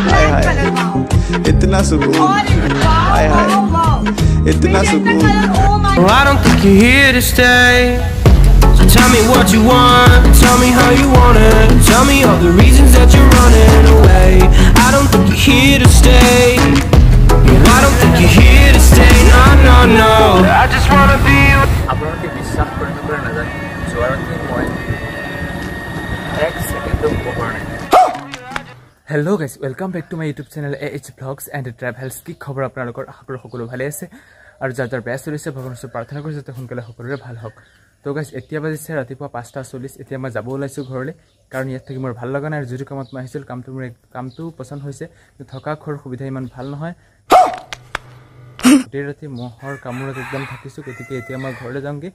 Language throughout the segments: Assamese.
हाय हाय इतना सुकून हाय हाय इतना सुकून I don't think you're here to stay. So tell me what you want, tell me how you want it. Tell me all the reasons that you're running away. I don't think you're here to stay. I don't think you're here to stay. No, no, no. I just wanna be with you. আপনাকে বিশ্বাস করেন না করেন না জানি জোয়ারতে মই এক সেকেন্ড উপর নাই hello' guys welcome back to my YouTube channel AH Vlogs and Travels কি খবৰ আপোনালোকৰ আশা কৰোঁ সকলো ভালে আছে আৰু যাৰ যাৰ বেয়া চলিছে ভগৱানৰ ওচৰত প্ৰাৰ্থনা কৰিছোঁ যাতে সোনকালে সকলোৰে ভাল হওক তো গাইজ এতিয়া বাজিছে ৰাতিপুৱা 5:40 এতিয়া মই যাব ওলাইছোঁ ঘৰলৈ কাৰণ ইয়াত থাকি মোৰ ভাল লগা নাই আৰু যিটো কামত মই আহিছিলোঁ কামটো পছন্দ হৈছে থকা খোৱাৰ সুবিধা ইমান ভাল নহয় গোটেই ৰাতি মহৰ কামোৰত একদম থাকিছোঁ গতিকে এতিয়া মই ঘৰলৈ যাওঁগৈ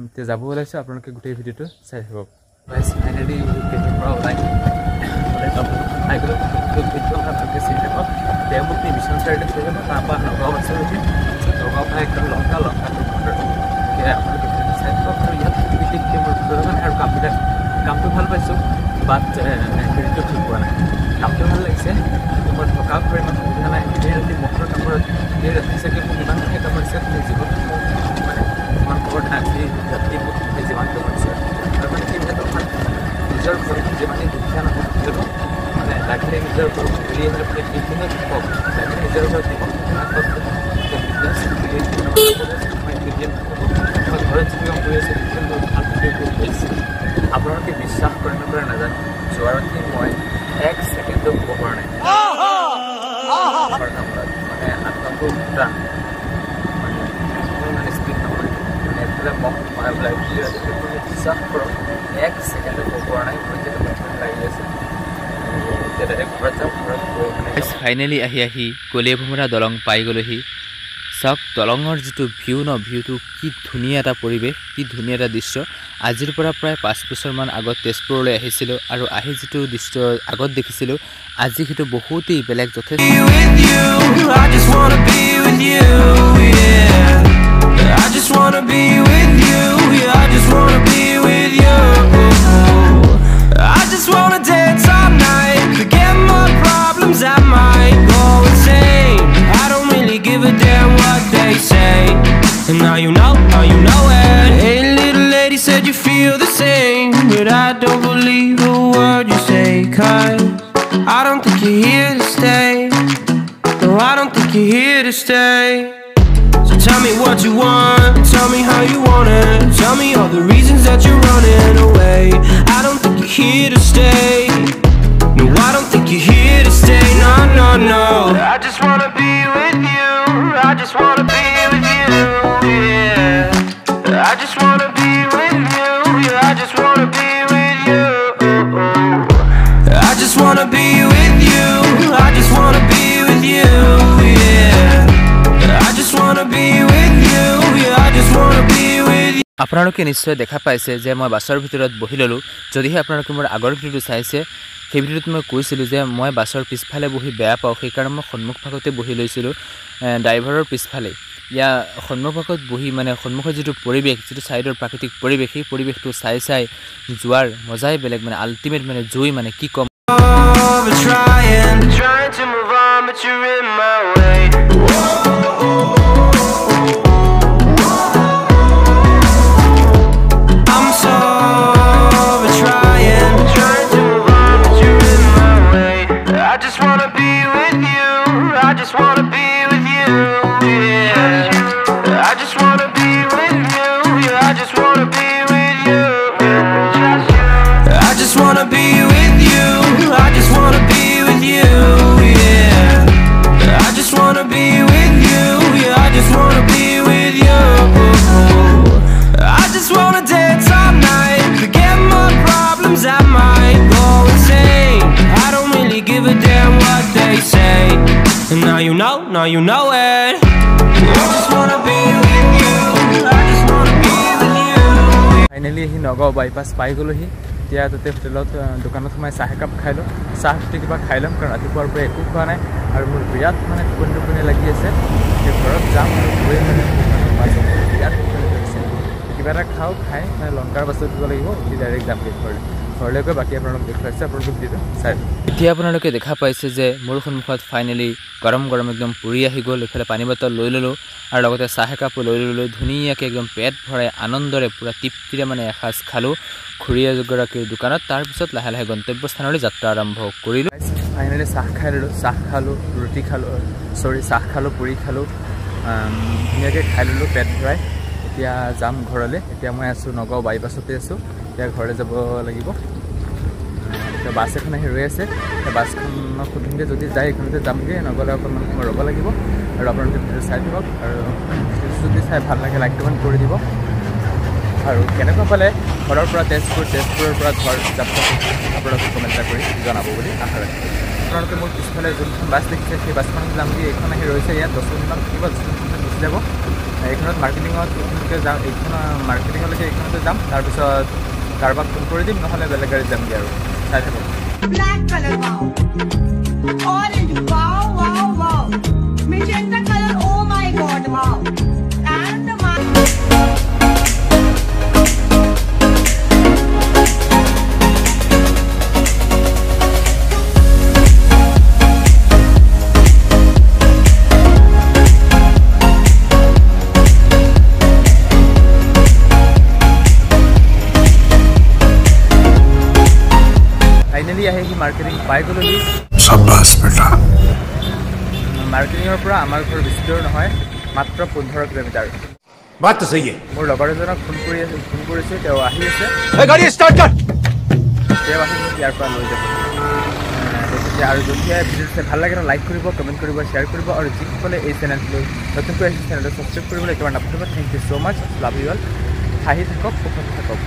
এতিয়া যাব ওলাইছোঁ আপোনালোকে গোটেই ভিডিঅ'টো চাই থাকক গাইজ ফাইনেলি কেফেৰ পৰা ওলাই দেৱমূৰ্তি মিছন চাৰিআলিত থাকে তাৰপৰা নগাঁও আছে উঠি নগাঁও পৰা একদম লংকা আপোনালোকে চাই থাকক আৰু ইয়াত বিশেষকৈ মোৰ কাৰণে আৰু কামটো ভাল পাইছোঁ বাট হেৰিটো ঠিক পোৱা নাই কামটো ভাল লাগিছে কিন্তু মই থকা খোৱাৰ ইমান সুবিধা নাই সেই ৰাতি মহৰ কামোৰত সেই ৰাতি চাগে মোক ইমানখিনি কামুৰিছে জীৱনত মোক মানে ইমান খবৰ নাই আজি ৰাতি মোক যিমান কামুৰিছে আৰু মানে সেই ক্ষেত্ৰত নিজৰ ঘৰত যিমানেই দুখীয়া নহওক কিয়নো মানে লাগিলে নিজৰ ঘৰত ঘূৰি আহিলে মানে সেইখিনিয়ে থাকক লাগিলে নিজৰ ঘৰত দিব ঘৰত যিটো কাম কৰি আছে সেইখিনি ভাল ভিডিঅ' কৰি আহিছে আপোনালোকে বিশ্বাস কৰে নকৰে নাজানো যোৱাৰাতি মই এক ছেকেণ্ডো হ'ব পৰা নাই মানে আত্মটো দুটা মানে স্পীড নহয় মানে এফালে মহ মাৰ পেলাই বিশ্বাস কৰক এক ছেকেণ্ডো হ'ব পৰা নাই মই যেতিয়া লাগি আছে ফাইনেলি আহি কলিয়াভোমোৰা দলং পাই গ'লোহি চাওক দলঙৰ যিটো ভিউ ন ভিউটো কি ধুনীয়া এটা পৰিৱেশ কি ধুনীয়া এটা দৃশ্য আজিৰ পৰা প্ৰায় 5 বছৰমান আগত তেজপুৰলৈ আহিছিলোঁ আৰু আহি যিটো দৃশ্য আগত দেখিছিলোঁ আজি সেইটো বহুতেই বেলেগ যথেষ্ট And now you know it. Hey little lady said you feel the same, but I don't believe a word you say, 'cause I don't think you're here to stay. No, I don't think you're here to stay. So tell me what you want, tell me how you want it. Tell me all the reasons that you're running away. I don't think you're here to stay. No, I don't think you're here to stay. No, no, no. I just wanna be with you. I just wanna be with you. Yeah. I just wanna be with you. Yeah, I just wanna be with you. I just wanna be with you. I just wanna be with you. Yeah. I just wanna be with you. Yeah, I just wanna be with you. আপোনালোকে নিশ্চয় দেখা পাইছে যে মই বাছৰ ভিতৰত বহি ললোঁ যদিহে আপোনালোকে মোৰ আগৰ ভিডিঅ'টো চাইছে সেই ভিডিঅ'টোত মই কৈছিলোঁ যে মই বাছৰ পিছফালে বহি বেয়া পাওঁ সেইকাৰণে মই সন্মুখ ভাগতে বহি লৈছিলোঁ ড্ৰাইভাৰৰ পিছফালে ইয়াৰ সন্মুখ ভাগত বহি মানে সন্মুখৰ যিটো পৰিৱেশ যিটো ছাইডৰ প্ৰাকৃতিক পৰিৱেশ সেই পৰিৱেশটো চাই যোৱাৰ মজাই বেলেগ মানে আল্টিমেট মানে জুই মানে কি ক'ম Now you know it. I just wanna be with you. I just wanna be with you. Finally he Nagaon bypass পাই গ'লোহি এতিয়া তাতে হোটেলত দোকানত সোমাই চাহ একাপ খাইলোঁ চাহ কিবা খাই ল'ম কাৰণ ৰাতিপুৱাৰ পৰা একো খোৱা নাই আৰু মোৰ বিৰাট মানে টোপনি লাগি আছে ঘৰত যাম আৰু গৈ মানে বিৰাট টোপনি লাগিছে কিবা এটা খাওঁ খাই মানে লংকাৰ বাছত দিব লাগিব ডাইৰেক্ট যাম ঘৰলৈ ঘৰলৈকে বাকী আপোনালোক দেখুৱাইছে আপোনালোকক দিলে চাই এতিয়া আপোনালোকে দেখা পাইছে যে মোৰ সন্মুখত ফাইনেলি গৰম গৰম একদম পুৰি আহি গ'ল এফালে পানী বটল লৈ ল'লোঁ আৰু লগতে চাহ একাপো লৈ ল'লোঁ ধুনীয়াকৈ একদম পেট ভৰাই আনন্দৰে পূৰা তৃপ্তিৰে মানে এসাঁজ খালোঁ খুৰীয়া এগৰাকীৰ দোকানত তাৰপিছত লাহে লাহে গন্তব্যস্থানলৈ যাত্ৰা আৰম্ভ কৰিলোঁ ফাইনেলি চাহ খাই ল'লোঁ চাহ খালোঁ ৰুটি খালোঁ চাহ খালোঁ পুৰি খালোঁ ধুনীয়াকৈ খাই ল'লোঁ পেট ভৰাই এতিয়া যাম ঘৰলৈ এতিয়া মই আছোঁ নগাঁও বাইপাছতে আছোঁ এতিয়া ঘৰলৈ যাব লাগিব বাছ এখন আহি ৰৈ আছে বাছখনক সুধিমগৈ যদি যায় এইখনতে যামগৈ নগ'লে অকণমান সময় ৰ'ব লাগিব আৰু আপোনালোকে ভিডিঅ' চাই থাকক আৰু যদি চাই ভাল লাগে লাইক কমেণ্ট কৰি দিব আৰু কেনেকুৱা পালে ঘৰৰ পৰা তেজপুৰৰ পৰা ঘৰ যাত্ৰা আপোনালোকে কমেণ্ট এটা কৰি জনাব বুলি আশা ৰাখিছোঁ আপোনালোকে মোৰ পিছফালে যোনখন বাছ দেখিছে সেই বাছখনত যামগৈ এইখন আহি ৰৈছে ইয়াত 10 মিনিটমান থাকিব 10 মিনিটমান গুচি যাব এইখনত মাৰ্কেটিঙত এইখনকৈ যাম এইখন মাৰ্কেটিঙলৈকে এইখনতে যাম তাৰপিছত কাৰোবাক ফোন কৰি দিম নহ'লে বেলেগ গাড়ীত যামগৈ আৰু চাই থাকক Black color, wow. Orange, wow, wow, wow. Magenta color, oh my god, wow. And my... finally আহি সি মাৰ্কেটিং পাই গ'লোহি शाबाश बेटा মাৰ্কেটিঙৰ পৰা আমাৰ ঘৰ বেছি দূৰ নহয় মাত্ৰ 15 কিলোমিটাৰ बात तो सही है মোৰ লগৰ এজনক ফোন কৰিছোঁ তেওঁ আহি আছে गाड़ी स्टार्ट कर তেওঁ আহি মোক ইয়াৰ পৰা লৈ যাব গতিকে আৰু যদিহে ভিডিঅ' চাই ভাল লাগে লাইক কৰিব কমেণ্ট কৰিব শ্বেয়াৰ কৰিব আৰু যিসকলে এই চেনেলটোলৈ নতুনকৈ আহিছে চেনেলটো ছাবস্ক্ৰাইব কৰিবলৈ একেবাৰে নাপাহৰিব thank you so' much love you all হাঁহি থাকক সুখত থাকক